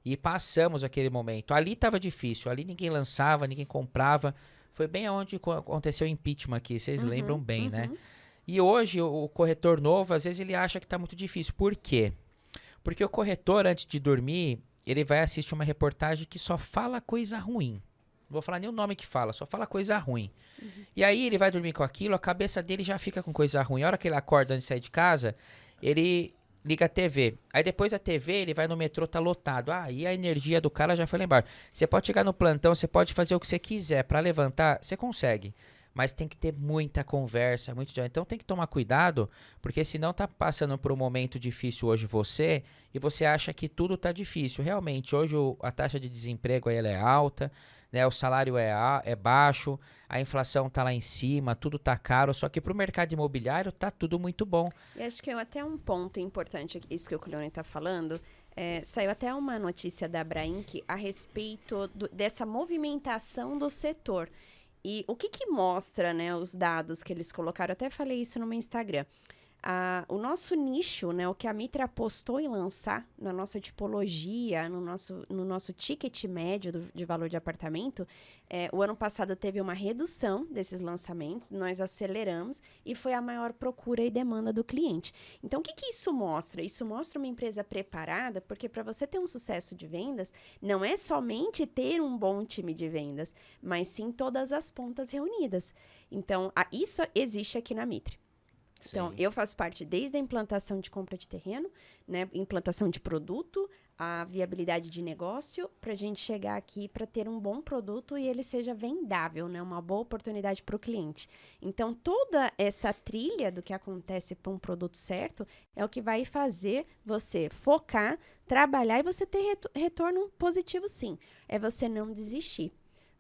E passamos aquele momento. Ali estava difícil, ali ninguém lançava, ninguém comprava. Foi bem onde aconteceu o impeachment aqui, vocês lembram bem, né? E hoje o corretor novo, às vezes ele acha que está muito difícil. Por quê? Porque o corretor, antes de dormir, ele vai assistir uma reportagem que só fala coisa ruim. Não vou falar nem o nome que fala, só fala coisa ruim. E aí ele vai dormir com aquilo, a cabeça dele já fica com coisa ruim. A hora que ele acorda antes de sair de casa, ele liga a TV. Aí depois da TV, ele vai no metrô, tá lotado. E a energia do cara já foi lá embaixo. Você pode chegar no plantão, você pode fazer o que você quiser. Para levantar, você consegue. Mas tem que ter muita conversa, muito diálogo. Então tem que tomar cuidado, porque senão tá passando por um momento difícil hoje você, e você acha que tudo tá difícil. Realmente, hoje a taxa de desemprego aí, ela é alta, né? O salário é baixo, a inflação tá lá em cima, tudo tá caro, só que pro mercado imobiliário tá tudo muito bom. E acho que até um ponto importante, isso que o Cleone está falando, saiu até uma notícia da Abrainc a respeito dessa movimentação do setor. E o que mostra, né, os dados que eles colocaram, eu até falei isso no meu Instagram. O nosso nicho, né, o que a Mitre apostou em lançar na nossa tipologia, no nosso ticket médio de valor de apartamento, o ano passado teve uma redução desses lançamentos, nós aceleramos e foi a maior procura e demanda do cliente. Então, o que isso mostra? Isso mostra uma empresa preparada, porque para você ter um sucesso de vendas, não é somente ter um bom time de vendas, mas sim todas as pontas reunidas. Então, isso existe aqui na Mitre. Então, eu faço parte desde a implantação de compra de terreno, né, implantação de produto, a viabilidade de negócio, para a gente chegar aqui para ter um bom produto e ele seja vendável, né, uma boa oportunidade para o cliente. Então, toda essa trilha do que acontece para um produto certo é o que vai fazer você focar, trabalhar e você ter retorno positivo, sim. É você não desistir.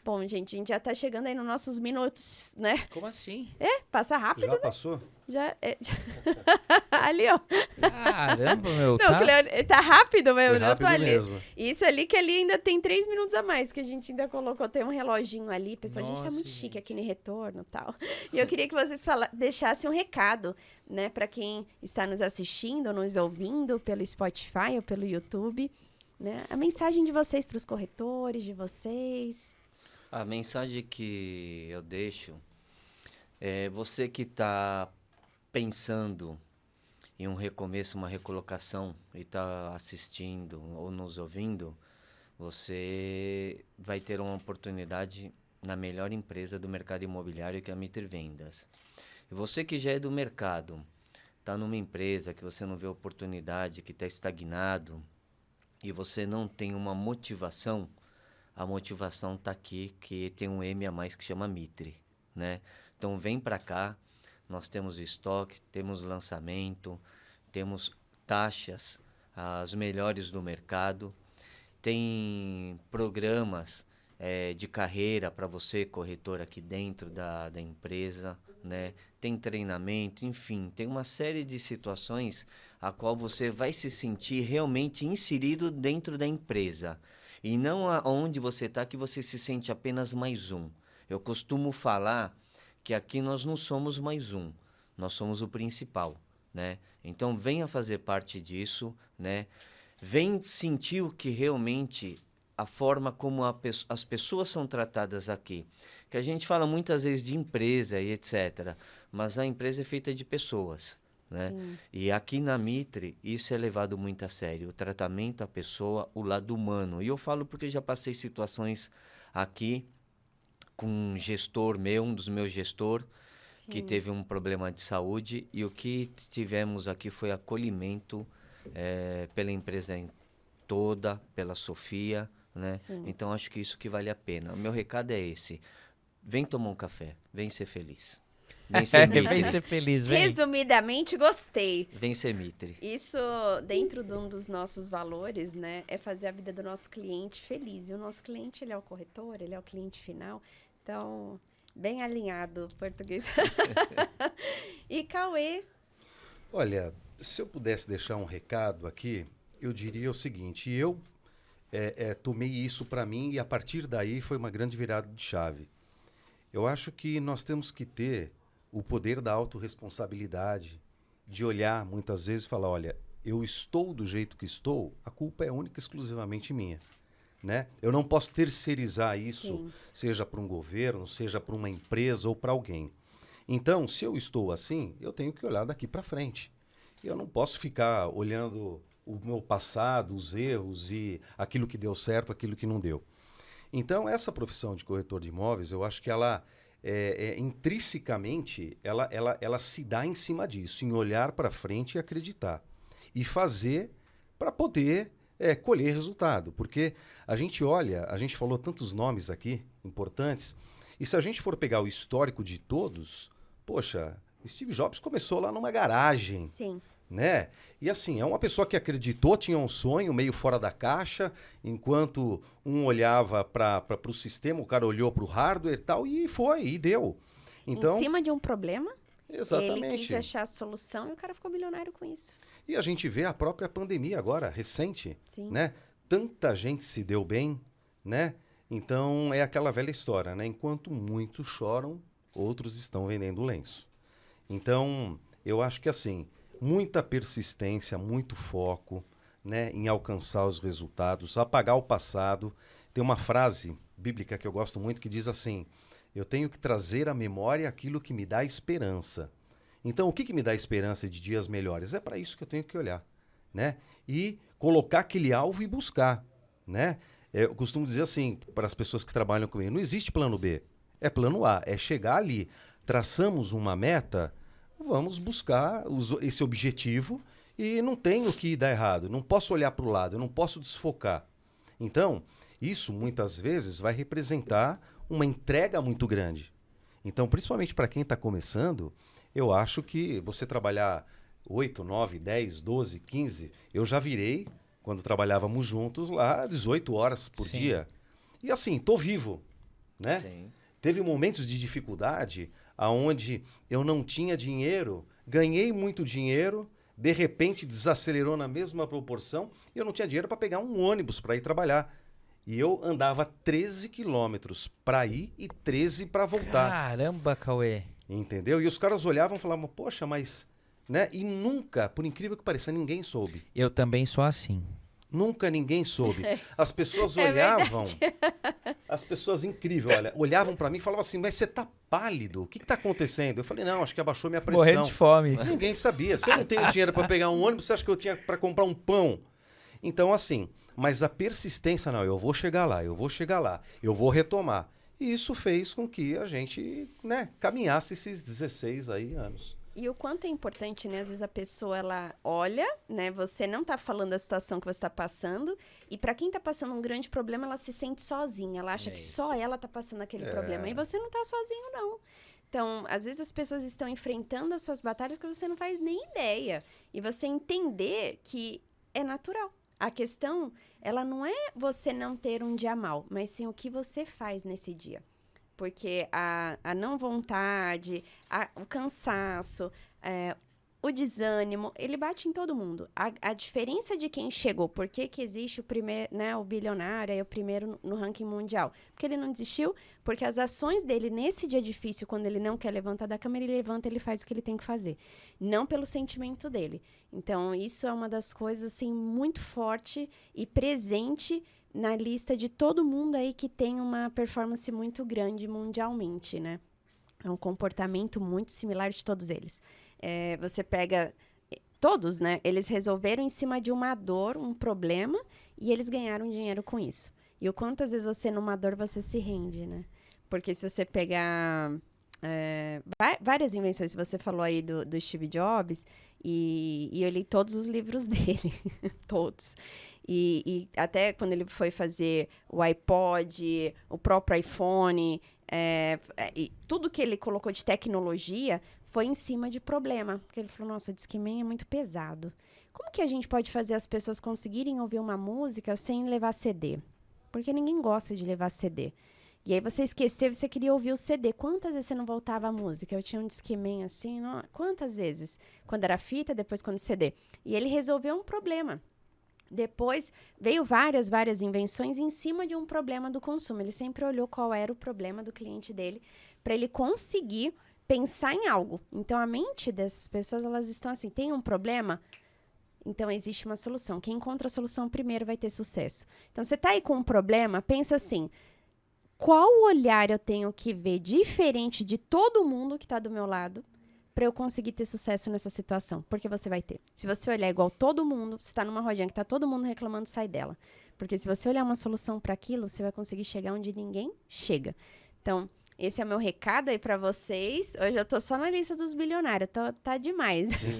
Bom, gente, a gente já tá chegando aí nos nossos minutos, né? Como assim? Passa rápido, Já passou? Já ali, ó. Caramba, meu. Não, Cleone, tá rápido mesmo, Foi né? Eu tô rápido ali. mesmo. Isso ali que ali ainda tem 3 minutos a mais, que a gente ainda colocou, tem um reloginho ali. Pessoal, a gente tá Nossa, muito gente. chique aqui no retorno e tal. E eu queria que vocês deixassem um recado, né, pra quem está nos assistindo, nos ouvindo pelo Spotify ou pelo YouTube, né? A mensagem de vocês pros corretores, de vocês. A mensagem que eu deixo é você que está pensando em um recomeço, uma recolocação e está assistindo ou nos ouvindo, você vai ter uma oportunidade na melhor empresa do mercado imobiliário, que é a Mitre Vendas. E você que já é do mercado, está numa empresa que você não vê oportunidade, que está estagnado e você não tem uma motivação, a motivação está aqui, que tem um M a mais que chama Mitre, né? Então vem para cá, nós temos estoque, temos lançamento, temos taxas as melhores do mercado tem programas de carreira para você, corretor, aqui dentro da empresa, né? Tem treinamento, enfim, tem uma série de situações a qual você vai se sentir realmente inserido dentro da empresa. E não aonde você está que você se sente apenas mais um. Eu costumo falar que aqui nós não somos mais um, nós somos o principal, né? Então venha fazer parte disso, né? Vem sentir o que realmente a forma como as pessoas são tratadas aqui. Que a gente fala muitas vezes de empresa e etc. Mas a empresa é feita de pessoas, né? Sim. E aqui na Mitre, isso é levado muito a sério. O tratamento à pessoa, o lado humano. E eu falo porque já passei situações aqui com um gestor meu, um dos meus gestores, que Sim. teve um problema de saúde. E o que tivemos aqui foi acolhimento pela empresa toda, pela Sofia, né? Sim. Então, acho que isso que vale a pena. O meu recado é esse. Vem tomar um café. Vem ser feliz. Vem ser Vem Mitre. ser feliz, vem. Resumidamente, gostei. Vem ser Mitre. Isso, dentro de um dos nossos valores, né, é fazer a vida do nosso cliente feliz. E o nosso cliente, ele é o corretor, ele é o cliente final. Então, bem alinhado o português. E Cauê, Olha, se eu pudesse deixar um recado aqui, eu diria o seguinte: eu tomei isso para mim e a partir daí foi uma grande virada de chave. Eu acho que nós temos que ter o poder da autorresponsabilidade, de olhar muitas vezes e falar, olha, eu estou do jeito que estou, a culpa é única e exclusivamente minha. Né? Eu não posso terceirizar isso, Sim. seja para um governo, seja para uma empresa ou para alguém. Então, se eu estou assim, eu tenho que olhar daqui para frente. Eu não posso ficar olhando o meu passado, os erros e aquilo que deu certo, aquilo que não deu. Então, essa profissão de corretor de imóveis, eu acho que ela, intrinsecamente, ela se dá em cima disso, em olhar para frente e acreditar. E fazer para poder colher resultado. Porque a gente olha, a gente falou tantos nomes aqui, importantes, e se a gente for pegar o histórico de todos, poxa, Steve Jobs começou lá numa garagem, sim. né? E assim, é uma pessoa que acreditou, tinha um sonho meio fora da caixa, enquanto um olhava para o sistema, o cara olhou para o hardware e tal, e foi, e deu. Então, Em cima de um problema, ele exatamente. quis achar a solução e o cara ficou milionário com isso. E a gente vê a própria pandemia agora, recente, Sim. né? Tanta gente se deu bem, né? Então, é aquela velha história, né? Enquanto muitos choram, outros estão vendendo lenço. Então, eu acho que assim, muita persistência, muito foco, né, em alcançar os resultados, apagar o passado. Tem uma frase bíblica que eu gosto muito que diz assim: eu tenho que trazer à memória aquilo que me dá esperança. Então, o que me dá esperança de dias melhores? É para isso que eu tenho que olhar, né? E colocar aquele alvo e buscar, né? Eu costumo dizer assim para as pessoas que trabalham comigo: não existe plano B, é plano A, é chegar ali. Traçamos uma meta, vamos buscar esse objetivo e não tem o que dar errado. Não posso olhar para o lado, eu não posso desfocar. Então, isso muitas vezes vai representar uma entrega muito grande. Então, principalmente para quem está começando, eu acho que você trabalhar 8, 9, 10, 12, 15... Eu já virei, quando trabalhávamos juntos, lá 18 horas por Sim. dia. E assim, estou vivo, né? Sim. Teve momentos de dificuldade aonde eu não tinha dinheiro, ganhei muito dinheiro, de repente desacelerou na mesma proporção e eu não tinha dinheiro para pegar um ônibus para ir trabalhar. E eu andava 13 quilômetros para ir e 13 para voltar. Caramba, Cauê. Entendeu? E os caras olhavam e falavam, poxa, mas... né? E nunca, por incrível que pareça, ninguém soube. Eu também sou assim. Nunca ninguém soube. As pessoas É olhavam, as pessoas incríveis, olha, olhavam para mim e falavam assim, mas você tá pálido, o que tá acontecendo? Eu falei, não, acho que abaixou minha pressão. Morrendo de fome. Ninguém sabia. Se eu não tenho dinheiro para pegar um ônibus, você acha que eu tinha para comprar um pão? Então, assim, mas a persistência, não, eu vou chegar lá, eu vou chegar lá, eu vou retomar. E isso fez com que a gente, né, caminhasse esses 16 aí anos. E o quanto é importante, né? Às vezes a pessoa, ela olha, né? Você não tá falando da situação que você tá passando. E para quem tá passando um grande problema, ela se sente sozinha. Ela acha que só ela tá passando aquele problema. E você não tá sozinho, não. Então, às vezes as pessoas estão enfrentando as suas batalhas que você não faz nem ideia. E você entender que é natural. A questão ela não é você não ter um dia mal, mas sim o que você faz nesse dia. Porque a não vontade, o cansaço, o desânimo, ele bate em todo mundo. A diferença de quem chegou, por que existe o primeiro, né, o bilionário, é o primeiro no ranking mundial? Porque ele não desistiu, porque as ações dele nesse dia difícil, quando ele não quer levantar da cama, ele levanta, ele faz o que ele tem que fazer. Não pelo sentimento dele. Então, isso é uma das coisas, assim, muito forte e presente na lista de todo mundo aí que tem uma performance muito grande mundialmente, né? É um comportamento muito similar de todos eles. Você pega todos, né? Eles resolveram em cima de uma dor, um problema, e eles ganharam dinheiro com isso. E o quantas vezes você, numa dor, você se rende, né? Porque se você pegar várias invenções, você falou aí do Steve Jobs, e eu li todos os livros dele, todos. E até quando ele foi fazer o iPod, o próprio iPhone, e tudo que ele colocou de tecnologia foi em cima de problema. Porque ele falou, nossa, o Discman é muito pesado. Como que a gente pode fazer as pessoas conseguirem ouvir uma música sem levar CD? Porque ninguém gosta de levar CD. E aí você esqueceu, você queria ouvir o CD. Quantas vezes você não voltava a música? Eu tinha um Discman assim, quantas vezes? Quando era fita, depois quando CD. E ele resolveu um problema. Depois veio várias invenções em cima de um problema do consumo. Ele sempre olhou qual era o problema do cliente dele para ele conseguir pensar em algo. Então, a mente dessas pessoas, elas estão assim, tem um problema? Então, existe uma solução. Quem encontra a solução primeiro vai ter sucesso. Então, você está aí com um problema, pensa assim, qual olhar eu tenho que ver diferente de todo mundo que está do meu lado para eu conseguir ter sucesso nessa situação? Porque você vai ter. Se você olhar igual todo mundo, você está numa rodinha que está todo mundo reclamando, sai dela. Porque se você olhar uma solução para aquilo, você vai conseguir chegar onde ninguém chega. Então, esse é o meu recado aí para vocês. Hoje eu tô só na lista dos bilionários, tá demais. Sim.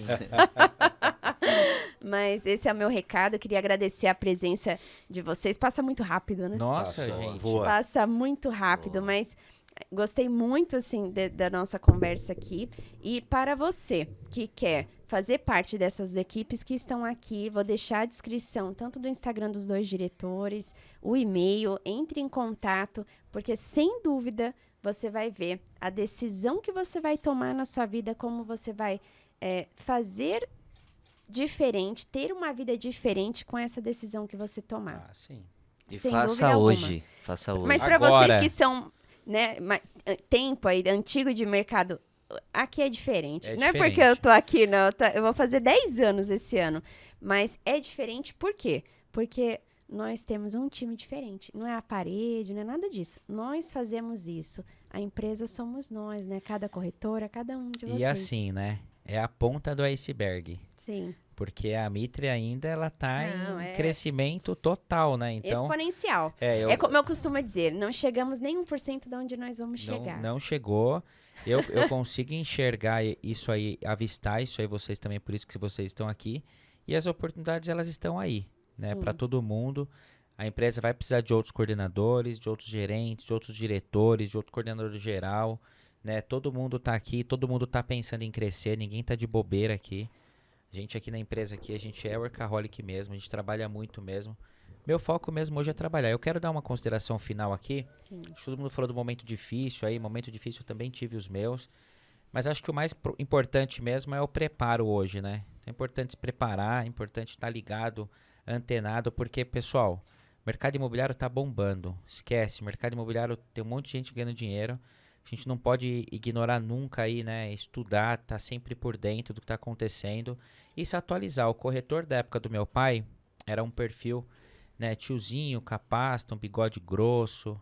Mas esse é o meu recado. Eu queria agradecer a presença de vocês. Passa muito rápido, né? Nossa, Passa, gente. voa. Passa muito rápido, mas gostei muito, assim, da nossa conversa aqui. E para você que quer fazer parte dessas equipes que estão aqui, vou deixar a descrição tanto do Instagram dos dois diretores, o e-mail, entre em contato, porque sem dúvida você vai ver a decisão que você vai tomar na sua vida, como você vai fazer diferente, ter uma vida diferente com essa decisão que você tomar. Ah, sim. E Sem dúvida faça alguma. hoje. Faça hoje. Mas para Agora. vocês que são, né, tempo aí, antigo de mercado, aqui é diferente. É não é diferente. porque eu tô aqui, não. Eu vou fazer 10 anos esse ano. Mas é diferente por quê? Porque nós temos um time diferente. Não é a parede, não é nada disso. Nós fazemos isso. A empresa somos nós, né? Cada corretora, cada um de vocês. E assim, né? É a ponta do iceberg. Sim. Porque a Mitre ainda, ela tá Não, em crescimento total, né? Então, Exponencial. eu É como eu costumo dizer, não chegamos nem 1% de onde nós vamos chegar. não chegou. Eu consigo enxergar isso aí, avistar isso aí, vocês também, por isso que vocês estão aqui. E as oportunidades, elas estão aí, né? Sim. Para todo mundo. A empresa vai precisar de outros coordenadores, de outros gerentes, de outros diretores, de outro coordenador geral, né? Todo mundo tá aqui, todo mundo tá pensando em crescer, ninguém tá de bobeira aqui. A gente aqui na empresa aqui, a gente é workaholic mesmo, a gente trabalha muito mesmo. Meu foco mesmo hoje é trabalhar. Eu quero dar uma consideração final aqui. Sim. Acho que todo mundo falou do momento difícil aí, momento difícil eu também tive os meus. Mas acho que o mais importante mesmo é o preparo hoje, né? É importante se preparar, é importante estar ligado, antenado, porque, pessoal, o mercado imobiliário tá bombando. Esquece, o mercado imobiliário tem um monte de gente ganhando dinheiro. A gente não pode ignorar nunca aí, né? Estudar, tá sempre por dentro do que tá acontecendo e se atualizar. O corretor da época do meu pai era um perfil, né? Tiozinho, capasta, um bigode grosso,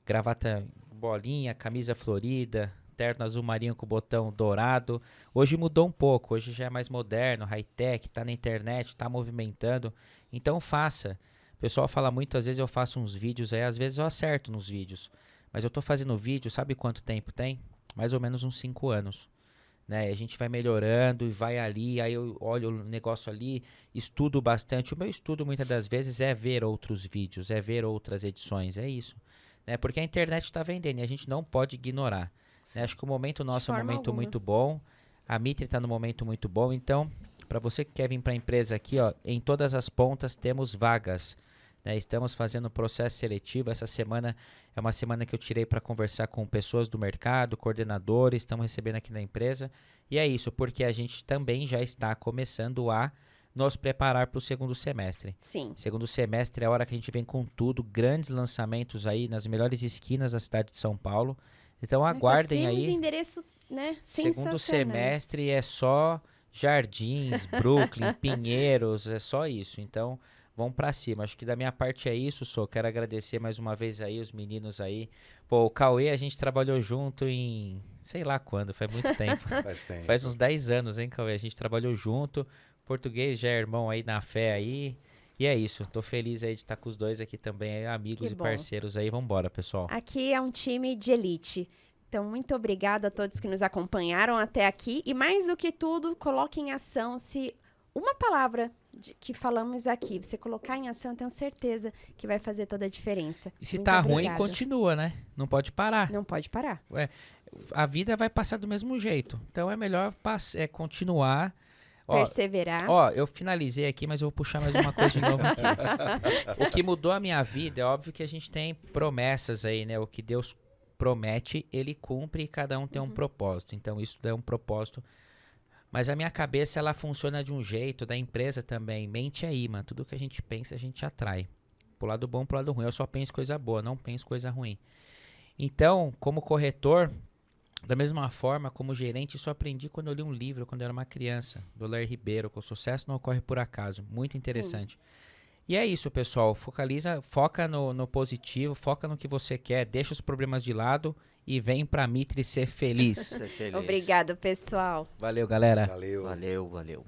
gravata bolinha, camisa florida, terno azul marinho com botão dourado. Hoje mudou um pouco, hoje já é mais moderno, high-tech, tá na internet, tá movimentando. Então faça. O pessoal fala muito, às vezes eu faço uns vídeos aí, às vezes eu acerto nos vídeos. Mas eu tô fazendo vídeo, sabe quanto tempo tem? Mais ou menos uns 5 anos. Né? A gente vai melhorando e vai ali, aí eu olho o negócio ali, estudo bastante. O meu estudo muitas das vezes é ver outros vídeos, é ver outras edições, é isso. Né? Porque a internet está vendendo e a gente não pode ignorar. Né? Acho que o momento nosso é um momento muito bom. A Mitre está no momento muito bom. Então, para você que quer vir para a empresa aqui, ó, em todas as pontas temos vagas. né? Estamos fazendo processo seletivo. Essa semana é uma semana que eu tirei para conversar com pessoas do mercado, coordenadores, estamos recebendo aqui na empresa. E é isso, porque a gente também já está começando a nos preparar para o segundo semestre. Sim. Segundo semestre é a hora que a gente vem com tudo, grandes lançamentos aí nas melhores esquinas da cidade de São Paulo. Então aguardem Temos aí. endereço, né? Segundo Sensacional. semestre é só Jardins, Brooklyn, Pinheiros, é só isso. Então vamos pra cima. Acho que da minha parte é isso, Sô. Quero agradecer mais uma vez aí os meninos aí. Pô, o Cauê, a gente trabalhou junto em sei lá quando, faz muito tempo. Faz tempo. Faz uns 10 anos, hein, Cauê? A gente trabalhou junto. Português já é irmão aí na fé aí. E é isso. Tô feliz aí de estar com os dois aqui também, aí, amigos Que e bom. parceiros aí. Vambora, pessoal. Aqui é um time de elite. Então, muito obrigada a todos que nos acompanharam até aqui. E mais do que tudo, coloque em ação se uma palavra que falamos aqui, você colocar em ação, eu tenho certeza que vai fazer toda a diferença. E se Muito tá ruim, obrigada. continua, né? Não pode parar. Não pode parar. A vida vai passar do mesmo jeito. Então é melhor continuar. Ó, Perseverar. Ó, eu finalizei aqui, mas eu vou puxar mais uma coisa de novo aqui. O que mudou a minha vida, é óbvio que a gente tem promessas aí, né? O que Deus promete, ele cumpre e cada um tem um propósito. Então isso é um propósito. Mas a minha cabeça, ela funciona de um jeito, da empresa também. Mente aí, mano. Tudo que a gente pensa, a gente atrai. Pro lado bom, pro lado ruim. Eu só penso coisa boa, não penso coisa ruim. Então, como corretor, da mesma forma, como gerente, isso eu aprendi quando eu li um livro, quando eu era uma criança, do Larry Ribeiro, que o sucesso não ocorre por acaso. Muito interessante. E é isso, pessoal. Foca no positivo, foca no que você quer, deixa os problemas de lado e vem pra Mitre ser feliz. Ser feliz. Obrigado, pessoal. Valeu, galera. Valeu. Valeu, valeu.